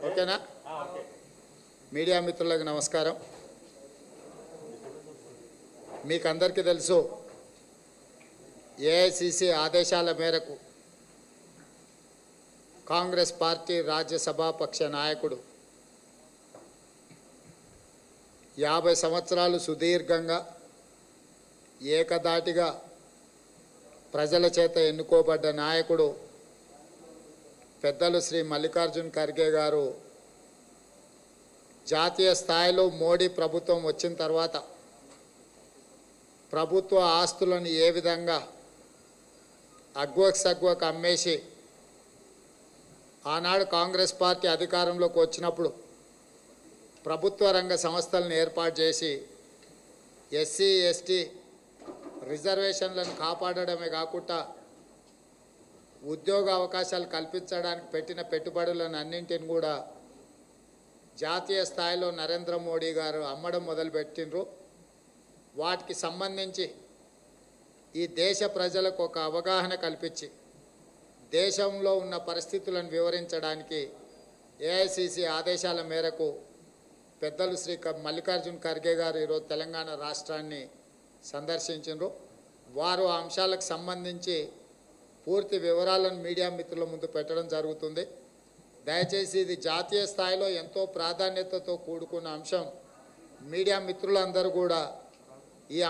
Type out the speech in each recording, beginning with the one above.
ఓకేనా? మీడియా మిత్రులకు నమస్కారం. మీకు అందరికీ తెలుసు, ఏఐసిసి ఆదేశాల మేరకు కాంగ్రెస్ పార్టీ రాజ్యసభాపక్ష నాయకుడు 50 సంవత్సరాలు సుదీర్ఘంగా ఏకధాటిగా ప్రజల చేత ఎన్నుకోబడ్డ నాయకుడు పెద్దలు శ్రీ మల్లికార్జున్ ఖర్గే గారు జాతీయ స్థాయిలో మోడీ ప్రభుత్వం వచ్చిన తర్వాత ప్రభుత్వ ఆస్తులను ఏ విధంగా అగ్వకు అమ్మేసి ఆనాడు కాంగ్రెస్ పార్టీ అధికారంలోకి వచ్చినప్పుడు ప్రభుత్వ రంగ సంస్థలను ఏర్పాటు చేసి ఎస్సీ ఎస్టీ రిజర్వేషన్లను కాపాడడమే కాకుండా ఉద్యోగ అవకాశాలు కల్పించడానికి పెట్టిన పెట్టుబడులను అన్నింటిని కూడా జాతీయ స్థాయిలో నరేంద్ర మోడీ గారు అమ్మడం మొదలుపెట్టినరు. వాటికి సంబంధించి ఈ దేశ ప్రజలకు ఒక అవగాహన కల్పించి దేశంలో ఉన్న పరిస్థితులను వివరించడానికి ఏఐసిసి ఆదేశాల మేరకు పెద్దలు శ్రీ మల్లికార్జున్ ఖర్గే గారు ఈరోజు తెలంగాణ రాష్ట్రాన్ని సందర్శించారు. వారు ఆ అంశాలకు సంబంధించి పూర్తి వివరాలను మీడియా మిత్రుల ముందు పెట్టడం జరుగుతుంది. దయచేసి ఇది జాతీయ స్థాయిలో ఎంతో ప్రాధాన్యతతో కూడుకున్న అంశం. మీడియా మిత్రులందరూ కూడా ఈ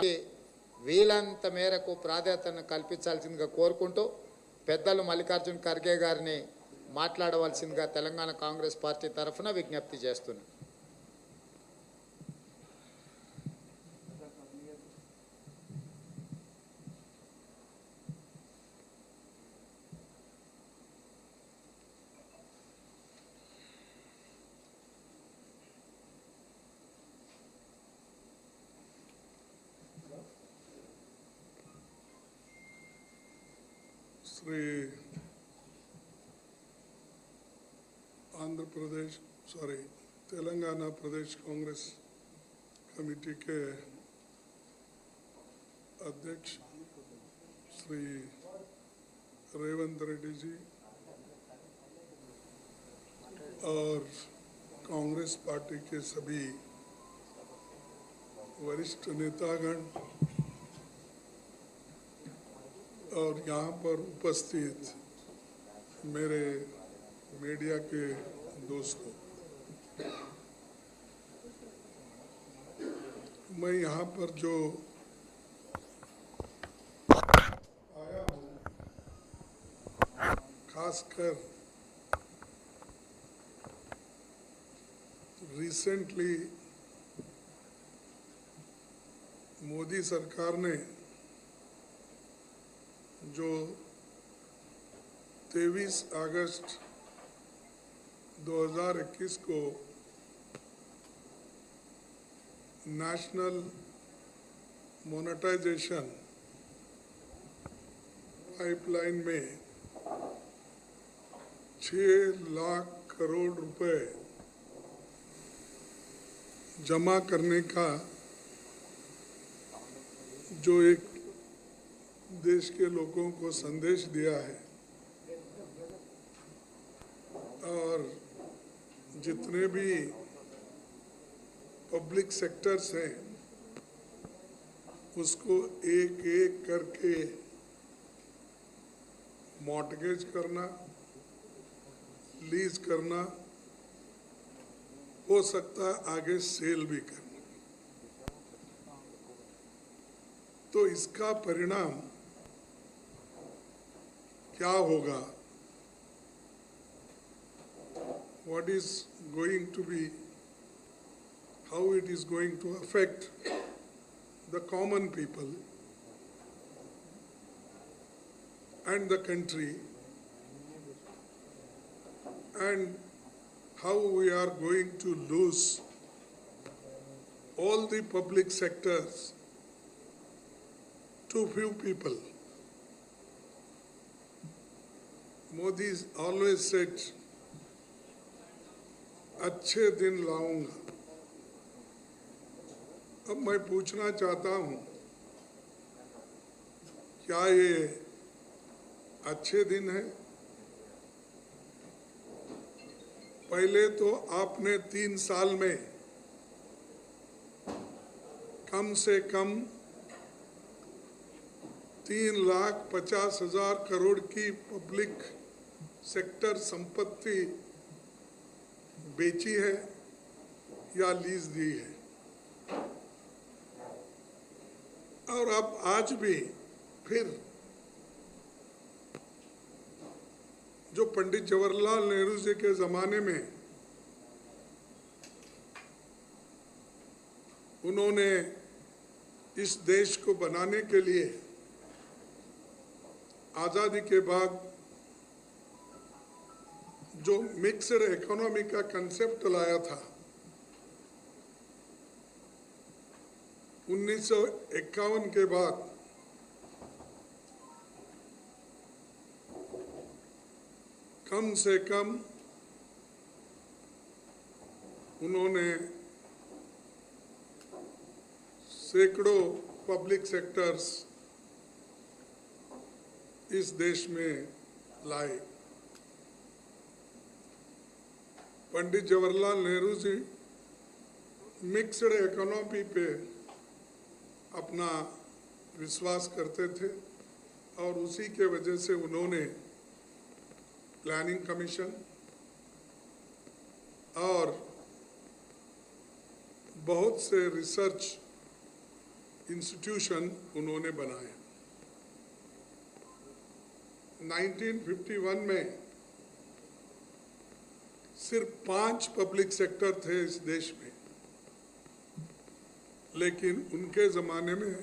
వీలంత మేరకు ప్రాధాన్యతను కల్పించాల్సిందిగా కోరుకుంటూ పెద్దలు మల్లికార్జున్ ఖర్గే గారిని మాట్లాడవలసిందిగా తెలంగాణ కాంగ్రెస్ పార్టీ తరఫున విజ్ఞప్తి చేస్తున్నాను. श्री तेलंगाना प्रदेश कांग्रेस कमेटी के अध्यक्ष श्री रेवंत रेड्डी जी और कांग्रेस पार्टी के सभी वरिष्ठ नेतागण और यहाँ पर उपस्थित मेरे मीडिया के दोस्तों, मैं यहाँ पर जो आया हूँ खासकर रिसेंटली मोदी सरकार ने जो 23 अगस्त 2021 को नेशनल मोनेटाइजेशन पाइपलाइन में 6 लाख करोड़ रुपए जमा करने का जो एक देश के लोगों को संदेश दिया है और जितने भी पब्लिक सेक्टर्स हैं उसको एक एक करके मॉर्टगेज करना, लीज करना, हो सकता है आगे सेल भी करना। तो इसका परिणाम क्या होगा? What is going to be, how it is going to affect the common people and the country, and how we are going to lose all the public sectors to few people. Modi always said, अच्छे दिन लाऊंगा। अब मैं पूछना चाहता हूं, क्या ये अच्छे दिन है पहले तो आपने 3 साल में कम से कम 3,50,000 करोड़ की पब्लिक सेक्टर संपत्ति बेची है या लीज दी है। और अब आज भी फिर जो पंडित जवाहरलाल नेहरू जी के ज़माने में उन्होंने इस देश को बनाने के लिए आज़ादी के बाद जो मिक्स्ड इकोनॉमी का कंसेप्ट लाया था, 1951 के बाद कम से कम उन्होंने सैकड़ों पब्लिक सेक्टर्स इस देश में लाए। पंडित जवाहरलाल नेहरू जी मिक्स्ड इकोनॉमी पे अपना विश्वास करते थे और उसी के वजह से उन्होंने प्लानिंग कमीशन और बहुत से रिसर्च इंस्टीट्यूशन उन्होंने बनाए। 1951 में सिर्फ 5 पब्लिक सेक्टर थे इस देश में, लेकिन उनके ज़माने में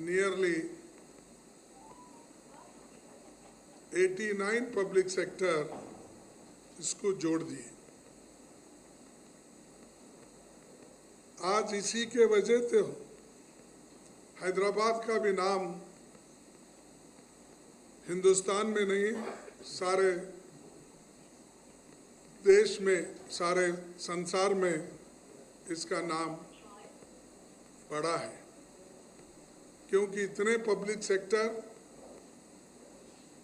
नियरली 89 पब्लिक सेक्टर इसको जोड़ दिए। आज इसी के वजह से हैदराबाद का भी नाम हिंदुस्तान में नहीं, सारे देश में, सारे संसार में इसका नाम बड़ा है, क्योंकि इतने पब्लिक सेक्टर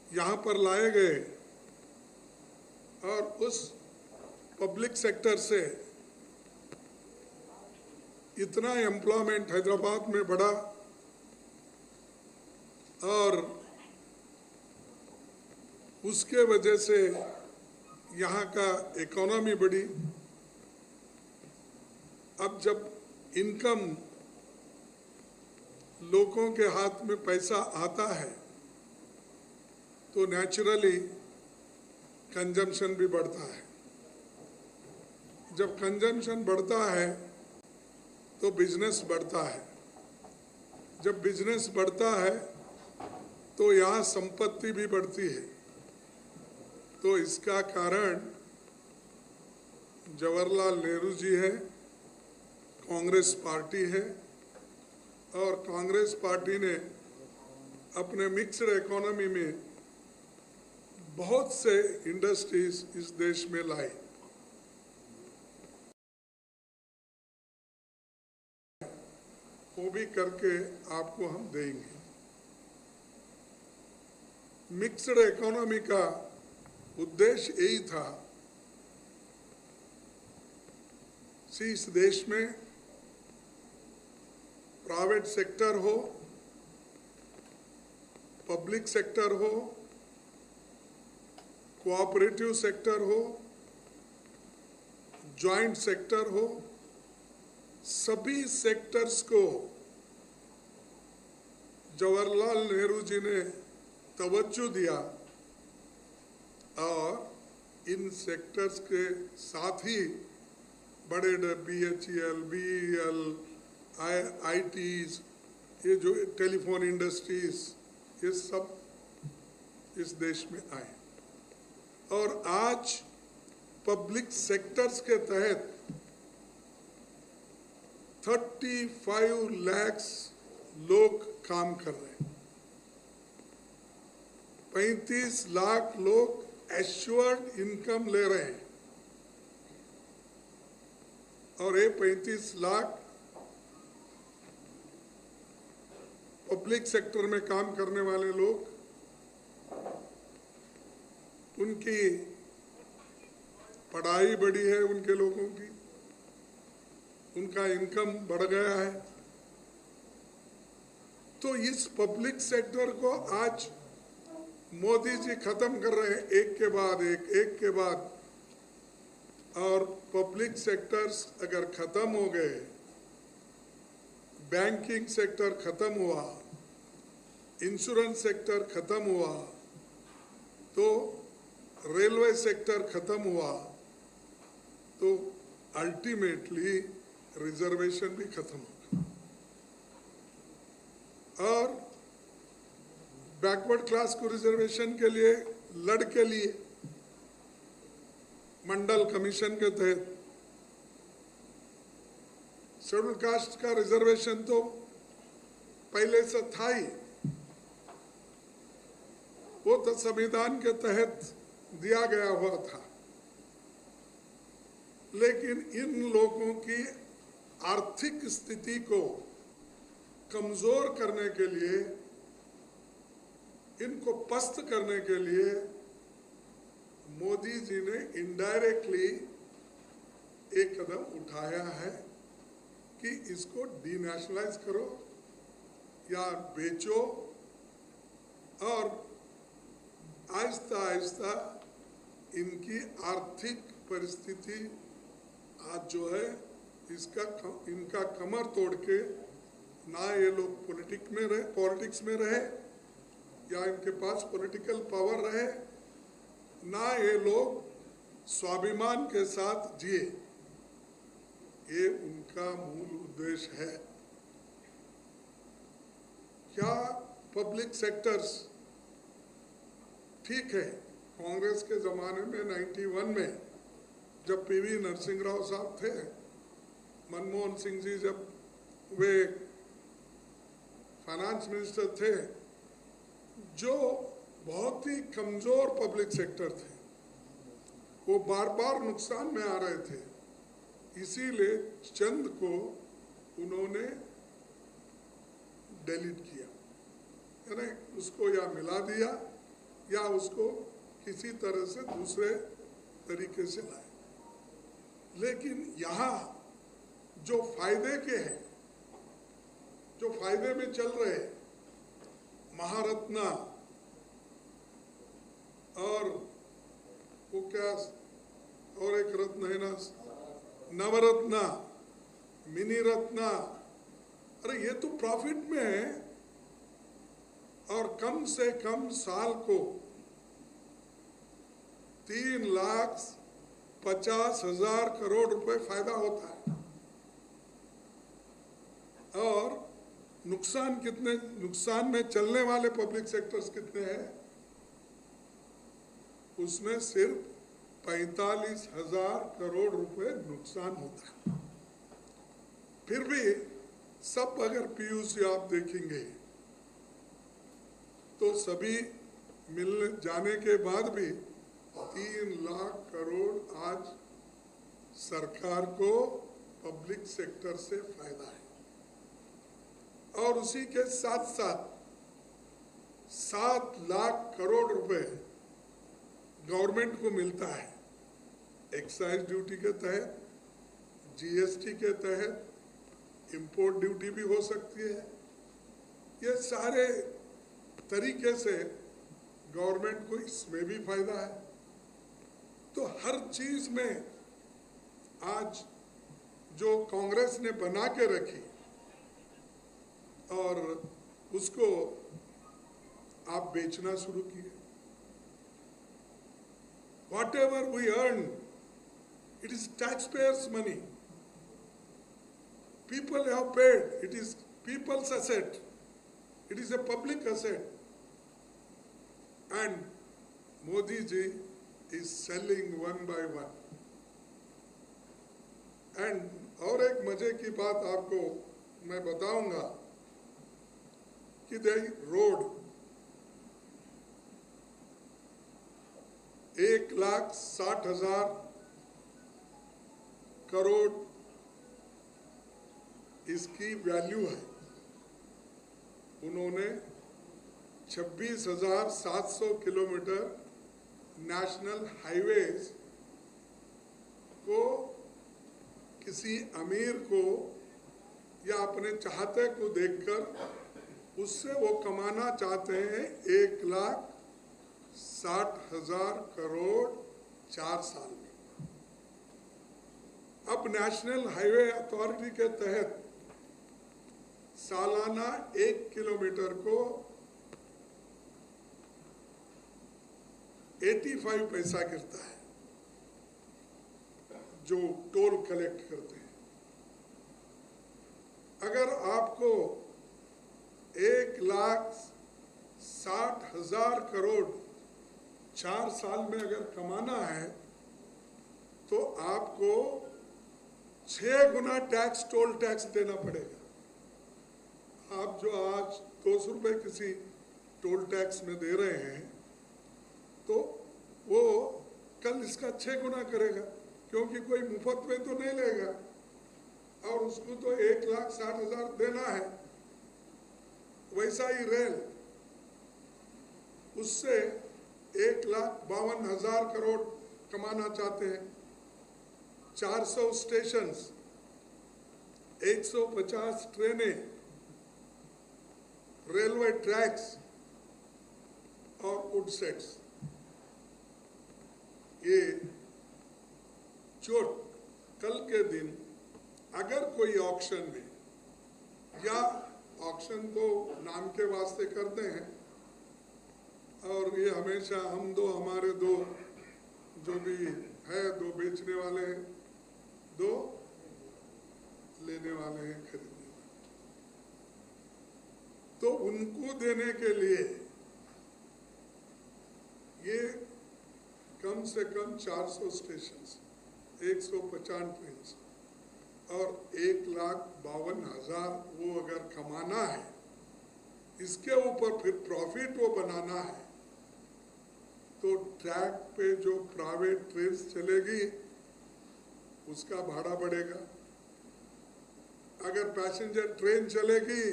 यहाँ पर लाए गए और उस पब्लिक सेक्टर से इतना एम्प्लॉयमेंट हैदराबाद में बढ़ा और उसके वजह से यहाँ का इकोनॉमी बढ़ी। अब जब इनकम लोगों के हाथ में पैसा आता है तो नेचुरली कंजम्पशन भी बढ़ता है। जब कंजम्पशन बढ़ता है तो बिजनेस बढ़ता है। जब बिजनेस बढ़ता है तो यहाँ संपत्ति भी बढ़ती है। तो इसका कारण जवाहरलाल नेहरू जी है, कांग्रेस पार्टी है, और कांग्रेस पार्टी ने अपने मिक्स्ड इकोनॉमी में बहुत से इंडस्ट्रीज इस देश में लाई। वो भी करके आपको हम देंगे। मिक्स्ड इकोनॉमी का उद्देश्य यही था कि इस देश में प्राइवेट सेक्टर हो, पब्लिक सेक्टर हो, कोऑपरेटिव सेक्टर हो, जॉइंट सेक्टर हो, सभी सेक्टर्स को जवाहरलाल नेहरू जी ने तवज्जो दिया और इन सेक्टर्स के साथ ही बड़े BHEL, BEL, ITs, ये जो टेलीफोन इंडस्ट्रीज, ये सब इस देश में आए। और आज पब्लिक सेक्टर्स के तहत 35 लाख लोग काम कर रहे हैं। 35 लाख लोग एश्योर्ड इनकम ले रहे हैं और ये 35 लाख पब्लिक सेक्टर में काम करने वाले लोग, उनकी पढ़ाई बढ़ी है उनके लोगों की, उनका इनकम बढ़ गया है। तो इस पब्लिक सेक्टर को आज मोदी जी खत्म कर रहे हैं, एक के बाद एक के बाद। और पब्लिक सेक्टर्स अगर खत्म हो गए, बैंकिंग सेक्टर खत्म हुआ, इंश्योरेंस सेक्टर खत्म हुआ, तो रेलवे सेक्टर खत्म हुआ, तो अल्टीमेटली रिजर्वेशन भी खत्म होगा। और बैकवर्ड क्लास को रिजर्वेशन के लिए लड़ के लिए मंडल कमीशन के तहत शेड्यूल कास्ट का रिजर्वेशन तो पहले से था ही, वो तो संविधान के तहत दिया गया हुआ था। लेकिन इन लोगों की आर्थिक स्थिति को कमजोर करने के लिए, इनको पस्त करने के लिए मोदी जी ने इनडायरेक्टली एक कदम उठाया है कि इसको डीनेशनलाइज करो या बेचो, और आहिस्ता आहिस्ता इनकी आर्थिक परिस्थिति आज जो है इनका कमर तोड़ के, ना ये लोग पॉलिटिक्स में रहे या इनके पास पॉलिटिकल पावर रहे, ना ये लोग स्वाभिमान के साथ जिए। ये उनका मूल उद्देश्य है। क्या पब्लिक सेक्टर्स ठीक है? कांग्रेस के जमाने में 91 में जब पीवी नरसिंह राव साहब थे, मनमोहन सिंह जी जब वे फाइनेंस मिनिस्टर थे, जो बहुत ही कमजोर पब्लिक सेक्टर थे, वो बार बार नुकसान में आ रहे थे। इसीलिए चंद को उन्होंने डिलीट किया, यानी उसको या मिला दिया या उसको किसी तरह से दूसरे तरीके से लाए। लेकिन यहाँ जो फायदे के हैं, जो फायदे में चल रहे, महारत्ना और वो क्या और एक रत्न है ना, नवरत्ना, मिनी रत्ना, अरे ये तो प्रॉफिट में है। और कम से कम साल को 3,50,000 करोड़ रुपए फायदा होता है। और नुकसान में चलने वाले पब्लिक सेक्टर्स कितने हैं? उसमें सिर्फ 45,000 करोड़ रुपए नुकसान होता है। फिर भी सब अगर पीयूसी आप देखेंगे तो सभी मिल जाने के बाद भी 3 लाख करोड़ आज सरकार को पब्लिक सेक्टर से फायदा है। और उसी के साथ साथ 7 लाख करोड़ रुपए गवर्नमेंट को मिलता है, एक्साइज ड्यूटी के तहत, जीएसटी के तहत, इंपोर्ट ड्यूटी भी हो सकती है। ये सारे तरीके से गवर्नमेंट को इसमें भी फायदा है। तो हर चीज में आज जो कांग्रेस ने बना के रखी और उसको आप बेचना शुरू किए। Whatever we earn, it is taxpayers' money. People have paid. It is people's asset. It is a public asset. And Modi ji is selling one by one. And और एक मजे की बात आपको मैं बताऊंगा कि the road 1,60,000 करोड़ इसकी वैल्यू है। उन्होंने 26,700 किलोमीटर नेशनल हाईवेज को, किसी अमीर को या अपने चाहते को देखकर उससे वो कमाना चाहते हैं 1,60,000 करोड़ 4 साल में। अब नेशनल हाईवे अथॉरिटी के तहत सालाना 1 किलोमीटर को 85 पैसा गिरता है जो टोल कलेक्ट करते हैं। अगर आपको 1,60,000 करोड़ 4 साल में अगर कमाना है तो आपको 6 गुना टैक्स, टोल टैक्स देना पड़ेगा। आप जो आज 200 रुपए किसी टोल टैक्स में दे रहे हैं तो वो कल इसका 6 गुना करेगा, क्योंकि कोई मुफ्त में तो नहीं लेगा और उसको तो 1,60,000 देना है। वैसा ही रेल, उससे 1,52,000 करोड़ कमाना चाहते हैं। 400 स्टेशंस, 150 ट्रेनें, रेलवे ट्रैक्स और वुड सेट्स, ये जो कल के दिन अगर कोई ऑक्शन में, या ऑक्शन तो नाम के वास्ते करते हैं और ये हमेशा हम दो, हमारे दो जो भी है, 2 बेचने वाले हैं, 2 लेने वाले हैं, खरीदने वाले, तो उनको देने के लिए ये कम से कम 400 स्टेशन, 150 ट्रेन और 1,52,000 वो अगर कमाना है, इसके ऊपर फिर प्रॉफिट वो बनाना है, तो ट्रैक पे जो प्राइवेट ट्रेन चलेगी उसका भाड़ा बढ़ेगा। अगर पैसेंजर ट्रेन चलेगी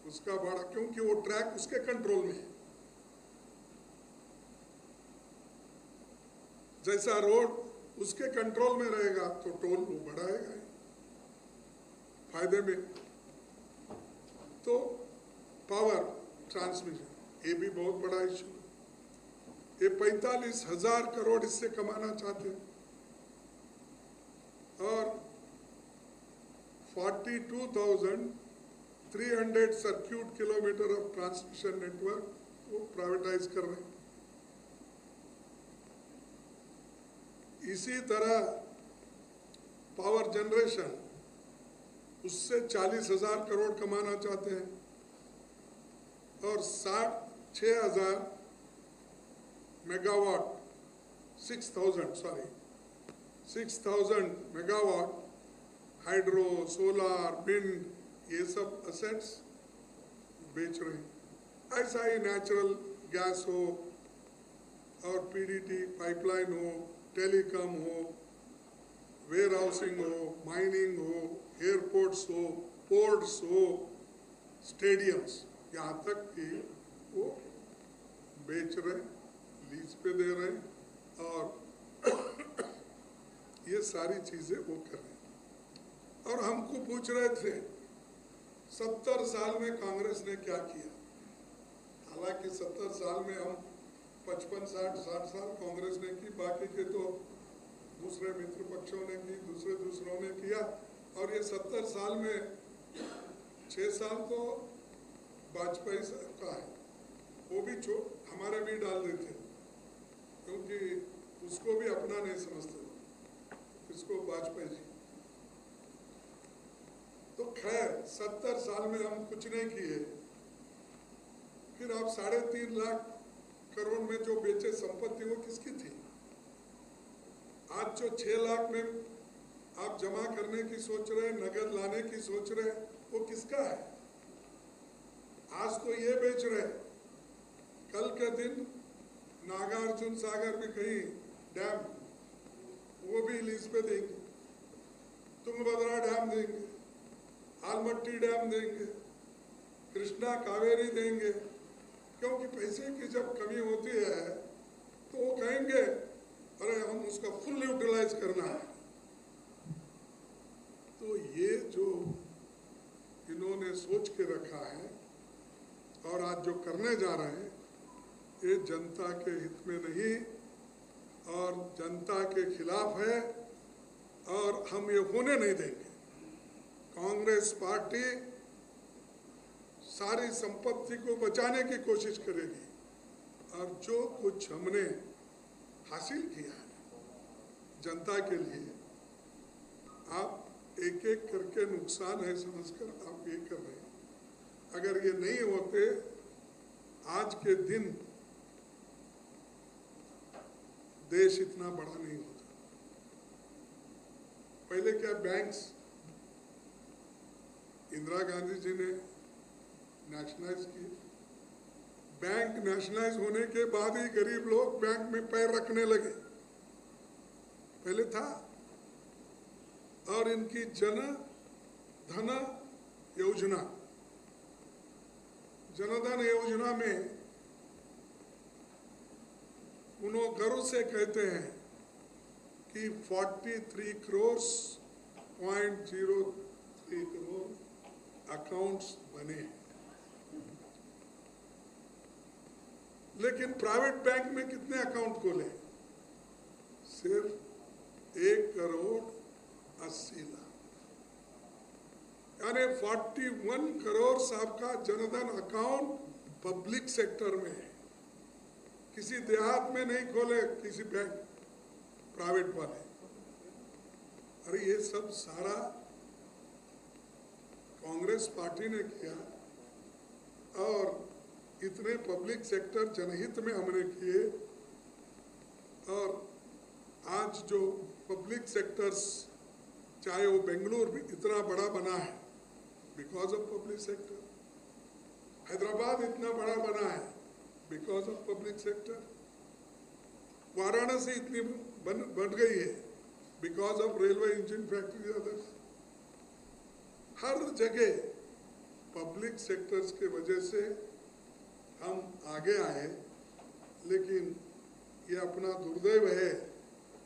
उसका भाड़ा, क्योंकि वो ट्रैक उसके कंट्रोल में है। जैसा रोड उसके कंट्रोल में रहेगा तो टोल वो बढ़ाएगा फायदे में। तो पावर ट्रांसमिशन, ये भी बहुत बड़ा इशू है। ये 45,000 करोड़ इससे कमाना चाहते हैं और 42,300 circuit kilometre of transmission network वो प्राइवेटाइज कर रहे हैं। इसी तरह पावर जनरेशन, उससे 40,000 करोड़ कमाना चाहते हैं और 6,000 megawatt 6,000 megawatt hydro, solar, wind, ये सब असेट्स बेच रहे हैं। ऐसा ही नेचुरल गैस हो और पीडीटी पाइपलाइन हो, टेलीकॉम हो, वेयर हाउसिंग हो, माइनिंग हो, एयरपोर्ट्स हो, पोर्ट्स हो, स्टेडियम्स, यहाँ तक कि वो बेच रहे, लीज पे दे रहे और ये सारी चीजें वो कर रहे हैं। और हमको पूछ रहे थे 70 साल में कांग्रेस ने क्या किया। हालांकि 70 साल में हम 55, 60 साल कांग्रेस ने की, बाकी के तो दूसरे मित्र पक्षों ने की, दूसरों ने किया। और ये 70 साल में 6 साल तो वाजपेयी का है, वो भी हमारे भी डाल देते, क्योंकि उसको भी अपना नहीं समझते, इसको वाजपेयी जी। तो खैर 70 साल में हम कुछ नहीं किए। फिर आप 3.5 लाख करोड़ में जो बेचे संपत्ति वो किसकी थी? आज जो 6 लाख में आप जमा करने की सोच रहे हैं, नगद लाने की सोच रहे हैं, वो किसका है? आज तो ये बेच रहे, कल के दिन नागार्जुन सागर में कहीं डैम वो भी लीज पे देंगे, तुंगभद्रा डैम देंगे, आलमट्टी डैम देंगे, कृष्णा कावेरी देंगे, क्योंकि पैसे की जब कमी होती है तो वो कहेंगे अरे हम उसका फुल यूटिलाइज करना है, तो ये जो इन्होंने सोच के रखा है और आज जो करने जा रहे हैं, ये जनता के हित में नहीं और जनता के खिलाफ है और हम ये होने नहीं देंगे। कांग्रेस पार्टी सारी संपत्ति को बचाने की कोशिश करेगी और जो कुछ हमने हासिल किया है जनता के लिए, आप एक एक करके नुकसान है समझकर आप ये कर रहे हैं। अगर ये नहीं होते आज के दिन देश इतना बड़ा नहीं होता। पहले क्या बैंक्स इंदिरा गांधी जी ने नेशनलाइज किए, बैंक नेशनलाइज होने के बाद ही गरीब लोग बैंक में पैर रखने लगे, पहले था। और इनकी जन धन योजना, जनधन योजना में उन्होंने गर्व से कहते हैं कि 43 करोड़ अकाउंट्स बने हैं। लेकिन प्राइवेट बैंक में कितने अकाउंट खोले? सिर्फ 1,80,00,000, यानी 41 करोड़ आपका जनधन अकाउंट पब्लिक सेक्टर में है, किसी देहात में नहीं खोले किसी बैंक प्राइवेट वाले। अरे ये सब सारा कांग्रेस पार्टी ने किया और इतने पब्लिक सेक्टर जनहित में हमने किए। और आज जो पब्लिक सेक्टर्स, चाहे वो बेंगलुरु भी इतना बड़ा बना है because of public sector, Hyderabad इतना बड़ा बना है because of public sector, Varanasi इतनी बढ़ गई है because of railway engine factory others. हर जगह पब्लिक सेक्टर्स के वजह से हम आगे आए। लेकिन ये अपना दुर्दैव है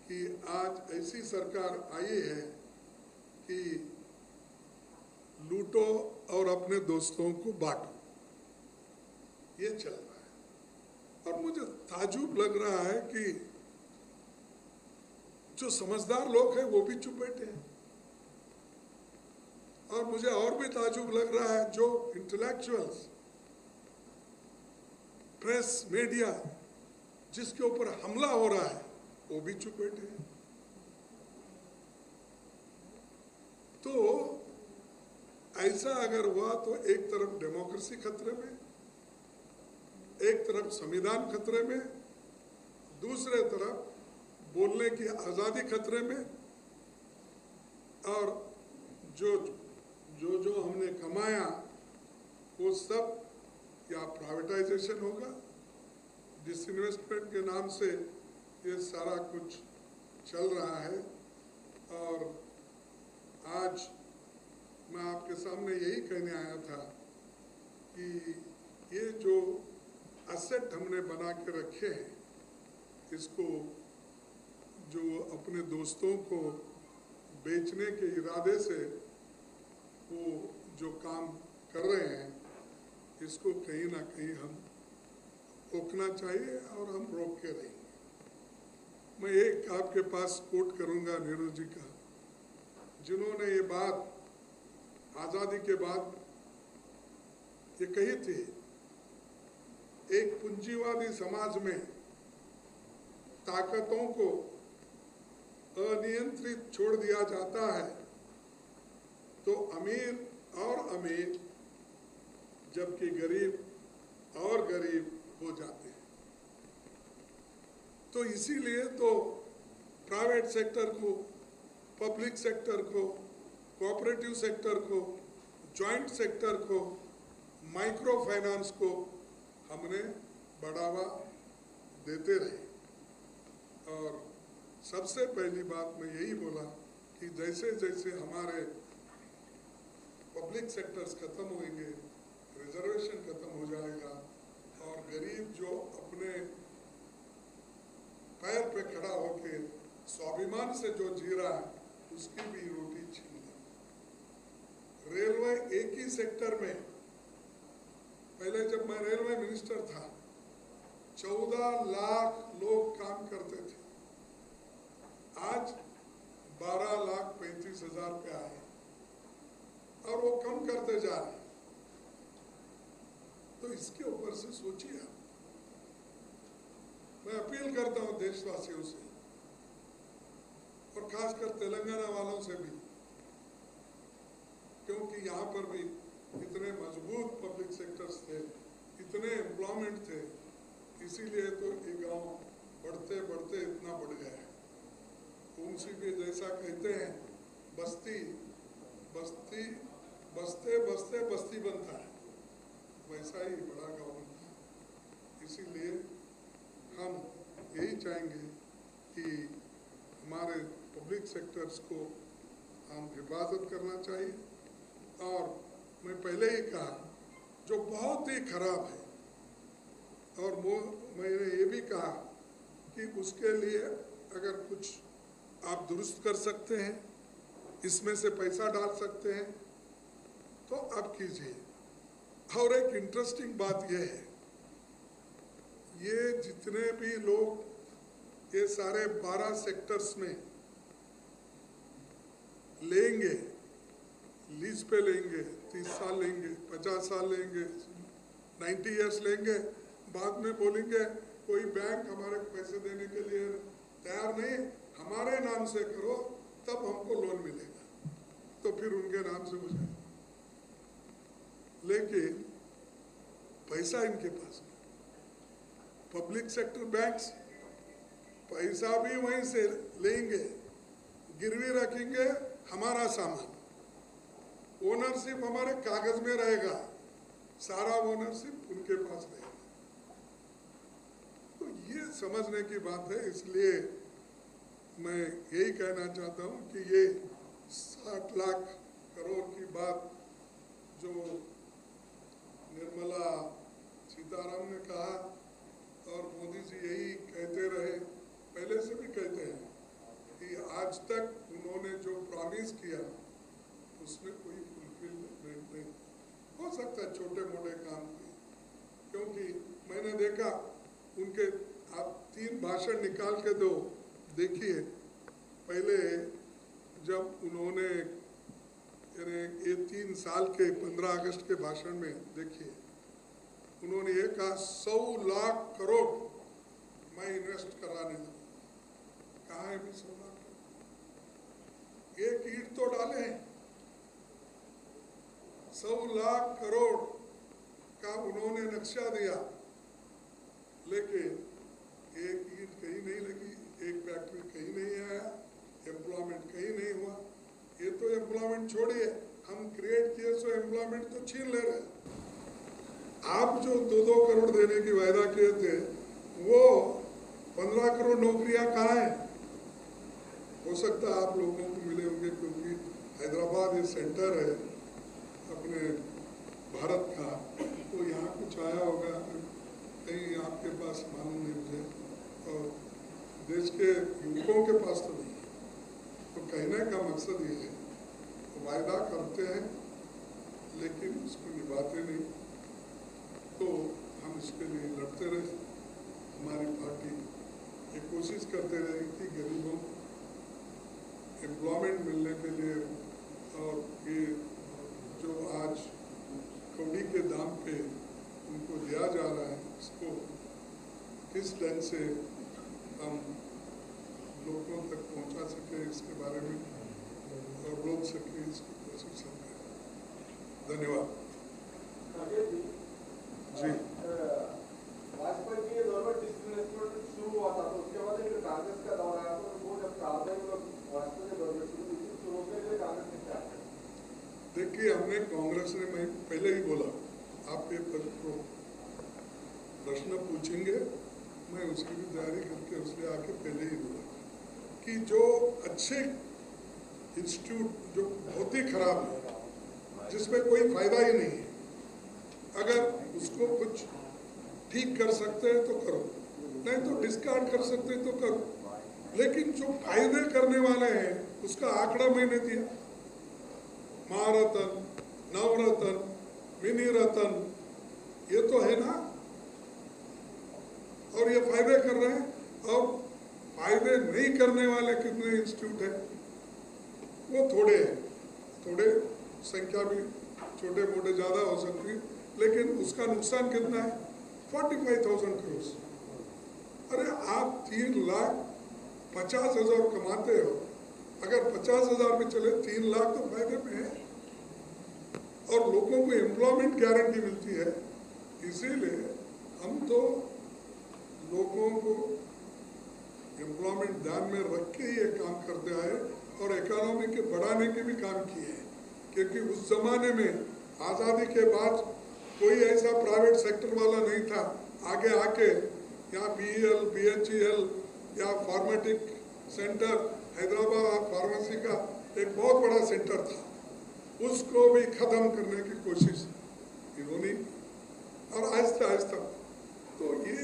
कि आज ऐसी सरकार आई है कि लूटो और अपने दोस्तों को बांटो, ये चल रहा है। और मुझे ताजुब लग रहा है कि जो समझदार लोग हैं वो भी चुप बैठे हैं। और मुझे और भी ताजुब लग रहा है जो इंटेलेक्चुअल्स, प्रेस, मीडिया जिसके ऊपर हमला हो रहा है वो भी चुप बैठे हैं। तो ऐसा अगर हुआ तो एक तरफ डेमोक्रेसी खतरे में, एक तरफ संविधान खतरे में, दूसरे तरफ बोलने की आज़ादी खतरे में। और जो हमने कमाया वो सब या प्राइवेटाइजेशन होगा, डिसइन्वेस्टमेंट के नाम से ये सारा कुछ चल रहा है। और आज मैं आपके सामने यही कहने आया था कि ये जो एसेट हमने बना के रखे हैं, इसको जो अपने दोस्तों को बेचने के इरादे से वो जो काम कर रहे हैं, इसको कहीं ना कहीं हम रोकना चाहिए और हम रोक के रहेंगे। मैं एक आपके पास कोट करूंगा नेहरू जी का, जिन्होंने ये बात आज़ादी के बाद ये कही थी, एक पूंजीवादी समाज में ताकतों को अनियंत्रित छोड़ दिया जाता है तो अमीर और अमीर, जबकि गरीब और गरीब हो जाते हैं। तो इसीलिए तो प्राइवेट सेक्टर को, पब्लिक सेक्टर को, कोऑपरेटिव सेक्टर को, जॉइंट सेक्टर को, माइक्रो फाइनेंस को हमने बढ़ावा देते रहे। और सबसे पहली बात मैं यही बोला कि जैसे जैसे हमारे पब्लिक सेक्टर्स खत्म होंगे, रिजर्वेशन खत्म हो जाएगा और गरीब जो अपने पैर पे खड़ा होके स्वाभिमान से जो जी रहा है उसकी भी रोटी छीन लेगा। रेलवे एक ही सेक्टर में, पहले जब मैं रेलवे मिनिस्टर था 14 लाख लोग काम करते थे, आज 12,35,000 पे आए और वो कम करते जा रहे हैं। तो इसके ऊपर से सोचिए आप। मैं अपील करता हूं देशवासियों से और खासकर तेलंगाना वालों से भी, क्योंकि यहाँ पर भी इतने मजबूत पब्लिक सेक्टर्स थे, इतने एम्प्लॉयमेंट थे, इसीलिए तो ये गांव बढ़ते बढ़ते इतना बढ़ गया है। उनसे भी जैसा कहते हैं, बस्ती बस्ती बसते बसते बस्ती बनता है, वैसा ही बड़ा गांव बनता है। इसीलिए हम यही चाहेंगे कि हमारे पब्लिक सेक्टर्स को हम हिफाजत करना चाहिए। और मैं पहले ही कहा, जो बहुत ही खराब है, और वो मैंने ये भी कहा कि उसके लिए अगर कुछ आप दुरुस्त कर सकते हैं, इसमें से पैसा डाल सकते हैं, तो आप कीजिए। और एक इंटरेस्टिंग बात यह है, ये जितने भी लोग ये सारे 12 सेक्टर्स में लेंगे, लीज पे लेंगे, 30 साल लेंगे, 50 साल लेंगे, 90 इयर्स लेंगे, बाद में बोलेंगे कोई बैंक हमारे पैसे देने के लिए तैयार नहीं, हमारे नाम से करो तब हमको लोन मिलेगा, तो फिर उनके नाम से हो जाए। लेकिन पैसा इनके पास नहीं। पब्लिक सेक्टर बैंक्स पैसा भी वहीं से लेंगे, गिरवी रखेंगे हमारा सामान, ओनरशिप हमारे कागज में रहेगा, सारा ओनरशिप उनके पास रहेगा। तो ये समझने की बात है। इसलिए मैं यही कहना चाहता हूं कि ये 60 लाख करोड़ की बात जो निर्मला सीतारामन ने कहा और मोदी जी यही कहते रहे, पहले से भी कहते हैं कि आज तक उन्होंने जो प्रॉमिस किया उसमें कोई फुलफिलमेंट नहीं हो सकता, छोटे मोटे काम की। क्योंकि मैंने देखा उनके, आप 3 भाषण निकाल के दो, देखिए पहले जब उन्होंने ये 3 साल के 15 अगस्त के भाषण में देखिए, उन्होंने ये कहा 100 लाख करोड़ मैं इन्वेस्ट कराने लगा। कहाँ है 100 लाख करोड़? एक ईंट तो डाले हैं। 100 लाख करोड़ का उन्होंने नक्शा दिया, लेकिन एक ईंट कहीं नहीं लगी, एक फैक्ट्री कहीं नहीं आया, एम्प्लॉयमेंट कहीं नहीं हुआ। ये तो एम्प्लॉयमेंट छोड़िए, हम क्रिएट किए सो एम्प्लॉयमेंट तो छीन ले रहे हैं। आप जो 2-2 करोड़ देने की वायदा किए थे, वो 15 करोड़ नौकरियां कहाँ हैं? हो सकता है आप लोगों को मिले होंगे, क्योंकि हैदराबाद ये सेंटर है अपने भारत का, तो यहाँ कुछ आया होगा, कहीं आपके पास मालूम नहीं मुझे, और देश के युवकों के पास तो नहीं है। तो कहने का मकसद ये है, वायदा करते हैं लेकिन उसको निभाते नहीं, तो हम इसके लिए लड़ते रहे। हमारी पार्टी ये कोशिश करते रहे कि गरीबों एम्प्लॉयमेंट मिलने के लिए, और ये जो आज कौड़ी के दाम पे उनको दिया जा रहा है, इसको किस ढंग से हम लोगों तक पहुंचा सके, इसके बारे में और रोक सके, इसकी कोशिश हम करें। धन्यवाद जी। वाजपेयी की गवर्नमेंट डिसइन्वेस्टमेंट शुरू हुआ था, तो उसके बाद एक कांग्रेस का दौर आया, तो वो जब वाजपेयी की गवर्नमेंट शुरू हुई थी, तो रोकने के लिए कांग्रेस ने क्या किया? देखिए, हमने कांग्रेस ने, मैं पहले ही बोला, आप ये प्रश्न पूछेंगे, मैं उसकी भी तैयारी करके उसने आके पहले ही बोला कि जो अच्छे इंस्टीट्यूट जो बहुत ही खराब है, जिसमें कोई फायदा ही नहीं है, अगर उसको कुछ ठीक कर सकते हैं तो करो, नहीं तो डिस्कार्ड कर सकते हैं तो करो। लेकिन जो फायदे करने वाले हैं उसका आंकड़ा मैंने दिया, महारत्न, नवरत्न, मिनी रत्न, ये तो है ना, और ये फायदे कर रहे हैं। और फायदे नहीं करने वाले कितने इंस्टीट्यूट है, वो थोड़े हैं, थोड़े संख्या भी छोटे मोटे ज्यादा हो सकती है, लेकिन उसका नुकसान कितना है, 45,000 करोड़। अरे आप 3,50,000 कमाते हो, अगर 50,000 में चले 3 लाख तो फायदे में है, और लोगों को एम्प्लॉयमेंट गारंटी मिलती है। इसीलिए हम तो लोगों को एम्प्लॉयमेंट ध्यान में रख के ये काम करते आए और इकोनॉमी के बढ़ाने के भी काम किए हैं, क्योंकि उस जमाने में आज़ादी के बाद कोई ऐसा प्राइवेट सेक्टर वाला नहीं था आगे आके यहाँ BEL, BHEL या फार्मेटिक सेंटर हैदराबाद फार्मेसी का एक बहुत बड़ा सेंटर था, उसको भी खत्म करने की कोशिश इन्होंने, और आहिस्ता आहिस्ता। तो ये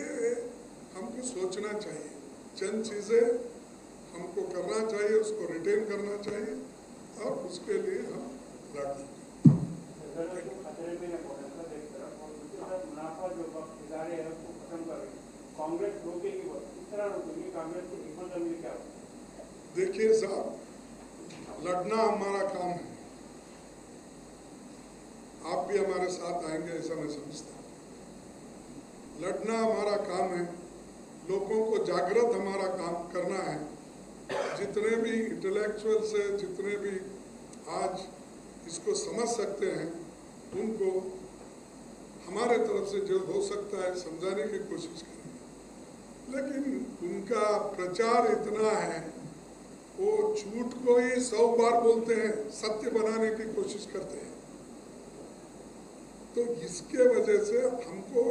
हमको सोचना चाहिए, चंद चीज़ें हमको करना चाहिए, उसको रिटेन करना चाहिए, और उसके लिए हम लड़ना। कांग्रेस रोकेगी, इस तरह रोकेगी, कांग्रेस की डिफॉल्ट में क्या होगा? देखिए साहब, लड़ना हमारा काम है, आप भी हमारे साथ आएंगे ऐसा मैं समझता हूँ। लड़ना हमारा काम है, लोगों को जागृत हमारा काम करना है। जितने भी इंटेलेक्चुअल्स है, जितने भी आज इसको समझ सकते हैं, उनको हमारे तरफ से जो हो सकता है समझाने की कोशिश करेंगे। लेकिन उनका प्रचार इतना है, वो झूठ को ही 100 बार बोलते हैं, सत्य बनाने की कोशिश करते हैं। तो इसके वजह से हमको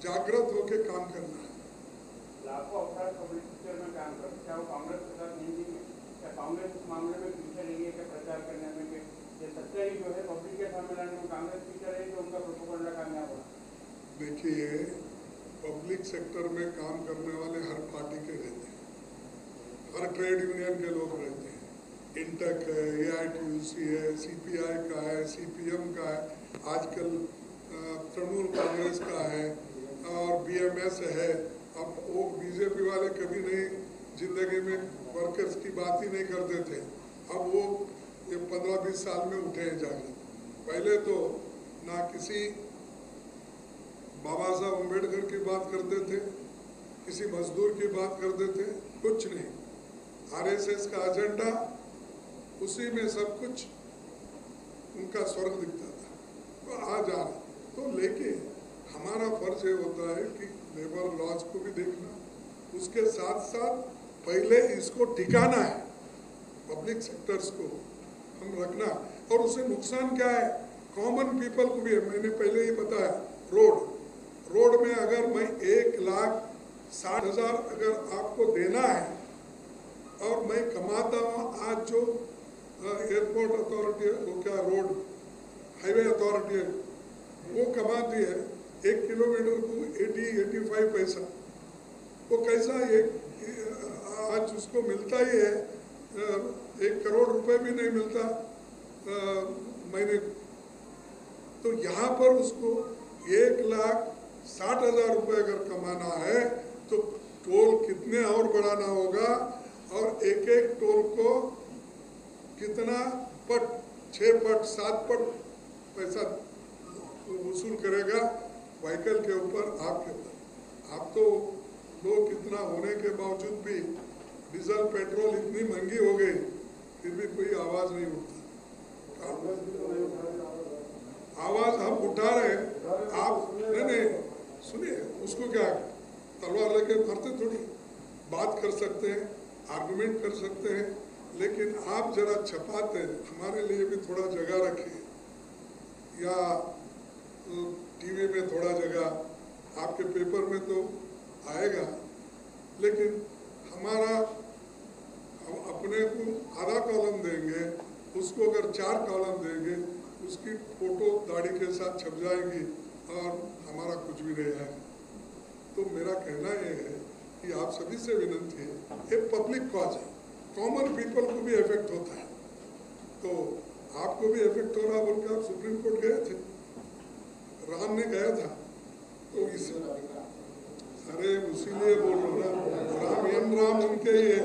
जागृत होकर काम करना है। लाखों अफराद पब्लिक सेक्टर में काम करते हैं, क्या वो कांग्रेस के साथ नहीं दी है? क्या कांग्रेस इस मामले में पीछे रही है, क्या प्रचार करने में? ये सच्चाई जो है पब्लिक के सामने लाने में कांग्रेस पीछे रही, जो उनका प्रोपोगंडा कामयाब हुआ? देखिए, पब्लिक सेक्टर में काम करने वाले हर पार्टी के रहते हैं, हर ट्रेड यूनियन के लोग रहते हैं, इंटक है, AITUC है, CPI का है, CPM का है, आजकल तृणमूल कांग्रेस का है, और BMS है। अब वो बीजेपी वाले कभी नहीं जिंदगी में वर्कर्स की बात ही नहीं करते थे, अब वो ये 15-20 साल में उठे हैं जागृत। पहले तो ना किसी बाबा साहब अम्बेडकर की बात करते थे, किसी मजदूर की बात करते थे, कुछ नहीं। RSS का एजेंडा, उसी में सब कुछ उनका स्वर्ग दिखता था। तो आज आ तो लेके हमारा फर्ज ये होता है कि लेबर लॉज को भी देखना, उसके साथ साथ पहले इसको टिकाना है, पब्लिक सेक्टर्स को हम रखना। और उससे नुकसान क्या है, कॉमन पीपल को भी है। मैंने पहले ही बताया, रोड में अगर मैं 1,60,000 अगर आपको देना है, और मैं कमाता हूँ, आज जो एयरपोर्ट अथॉरिटी है, वो क्या रोड हाईवे अथॉरिटी है, वो कमाती है 1 किलोमीटर को 80-85 पैसा। वो कैसा आज उसको मिलता ही है 1 करोड़ रुपए भी नहीं मिलता महीने। तो यहाँ पर उसको 1,60,000 रुपए अगर कमाना है तो टोल कितने और बढ़ाना होगा, और एक टोल को कितना पट, 6 पट 7 पट पैसा वसूल करेगा व्हीकल के ऊपर, आपके ऊपर। आप तो लोग इतना होने के बावजूद भी डीजल पेट्रोल इतनी महंगी हो गई, फिर भी कोई आवाज नहीं उठता। आवाज हम उठा रहे हैं, आप नहीं सुनिए, उसको क्या तलवार लेके मारते थोड़ी, बात कर सकते हैं, आर्गुमेंट कर सकते हैं, लेकिन आप जरा छपाते हैं, हमारे लिए भी थोड़ा जगह रखिए, या टीवी में थोड़ा जगह, आपके पेपर में तो आएगा, लेकिन हमारा हम अपने को आधा कॉलम देंगे, उसको अगर 4 कॉलम देंगे, उसकी फोटो दाढ़ी के साथ छप जाएगी और हमारा कुछ भी नहीं है। तो मेरा कहना ये है कि आप सभी से विनती है, ये पब्लिक कॉज है, कॉमन पीपल को भी इफेक्ट होता है, तो आपको भी इफेक्ट हो रहा बोल के आप सुप्रीम कोर्ट गए थे, राम ने गया था, तो इस अरे उसीलिए बोल रहा ना, राम एम राम उनके ही है,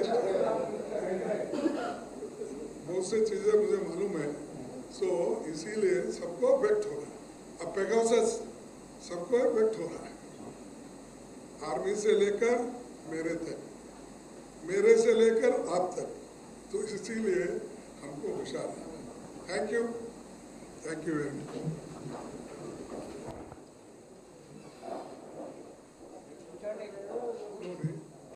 बहुत सी चीजें मुझे मालूम है। सो इसीलिए सबको इफेक्ट हो रहा है, अब पेगासस सबको इफेक्ट हो रहा है, आर्मी से लेकर मेरे तक, मेरे से लेकर आप तक, तो इसीलिए हमको होशियार है। Thank you very much.